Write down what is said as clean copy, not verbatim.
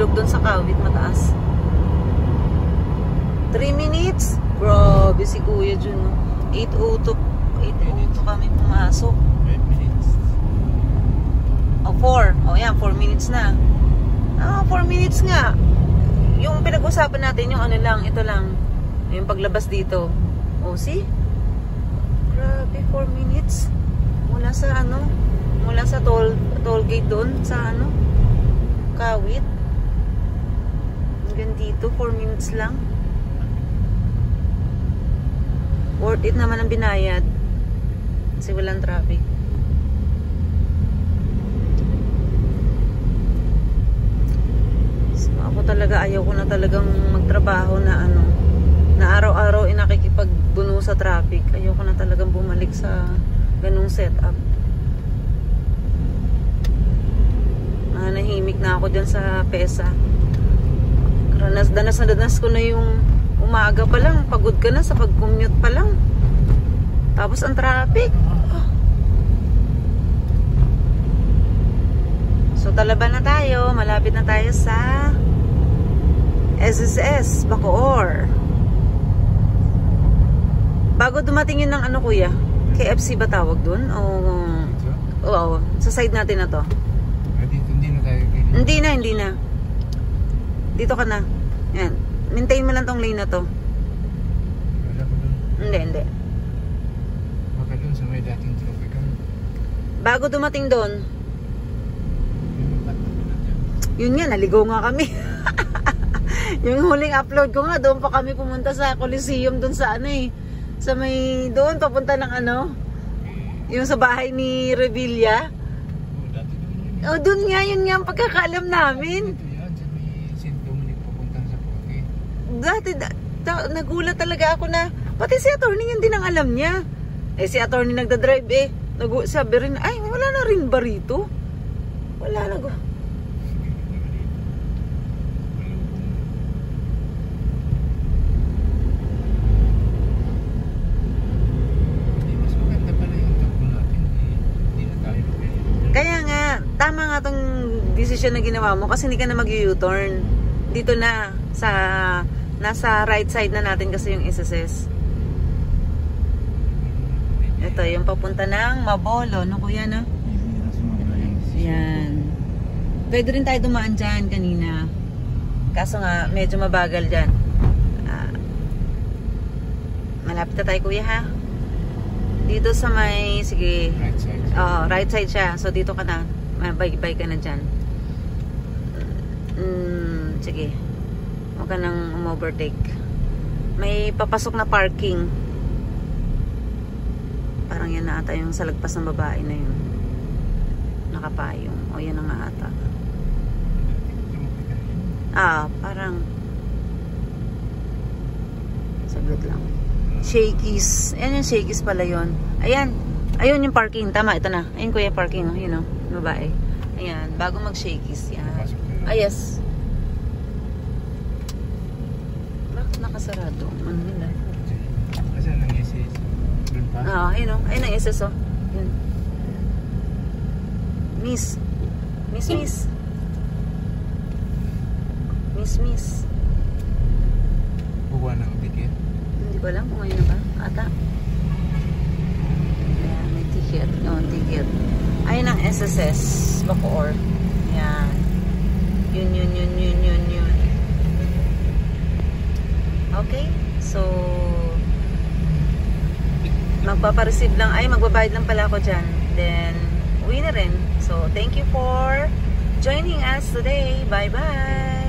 ilog doon sa Kawit, mataas. 3 minutes? Grabe si Kuya Jun, no? 8:02 kami pumasok. 5 minutes. O, 4. O, yan, 4 minutes na. 4 minutes nga. Yung pinag-usapan natin, yung ano lang, ito lang. Yung paglabas dito. O, see? Grabe, 4 minutes. Mula sa ano? Mula sa toll gate doon, sa ano? Kawit. Hanggang dito, 4 minutes lang. Worth it naman ang binayad. Kasi walang traffic. So, ako talaga, ayaw ko na talagang magtrabaho na ano, na araw-araw nakikipagbuno sa traffic. Ayaw ko na talagang bumalik sa ganung setup. Nahimik na ako dyan sa PESA. Danas ko na yung umaga pa lang, pagod ka na sa pag-commute pa lang. Tapos ang traffic. So talaban na tayo, malapit na tayo sa SSS Bacoor. Bago dumating yun ng ano kuya, KFC ba tawag dun? Oo, sa side natin na to. Hindi na tayo. Hindi na. Dito ka na. Yan. Maintain mo lang tong lane na to. Wala ko dun. Hindi. Baka dun sa may dating tropical. Bago dumating doon, yun nga, naligaw nga kami. Yung huling upload ko nga, doon pa kami pumunta sa Coliseum doon sa ano eh. Sa may, doon papunta ng ano, yung sa bahay ni Revilla. O, doon nga, yun nga ang pagkakaalam namin. Dati, nagulat talaga ako na, pati si attorney yun din ang alam niya. Eh, si attorney nagdadrive eh. Sabi rin, ay, wala na rin ba rito? Wala na. Kaya nga, tama nga tong decision na ginawa mo kasi hindi ka na mag-U-turn. Dito na, nasa right side na natin kasi yung SSS. Ito, yung papunta ng Mabolo, no kuya, no? Yan. Pwede rin tayo dumaan dyan kanina. Kaso nga, medyo mabagal dyan. Malapit na tayo kuya, ha? Dito sa may, sige. Right side. Right side siya. So, dito ka na. Bye ka na dyan. Sige. Huwag ka nang overtake. May papasok na parking. Parang yan na ata yung sa lagpas ng babae na yun. Nakapayong. O, yan na nga ata. Parang saglit lang. Shakey's. Ayan yung Shakey's pala yun. Ayan. Ayun yung parking. Tama, ito na. Ayun kuya parking. You know, babae. Ayan. Bago mag-Shakey's. Yan. Yes. Bakit nakasarado? Ano nila? Kasi ang SS. Doon pa? Ayun o. Ayun ang SS o. Yun. Miss. Bukuha ng ticket. Hindi ko alam kung ngayon na ba. Ata. Ayan, may ticket. Ticket. Ayun ang SSS Bacoor. Ayan. Yun. Okay. So, magpapareceive lang. Ay, magbabayad lang pala ako dyan. Then, uwi na rin. So, thank you for joining us today. Bye-bye!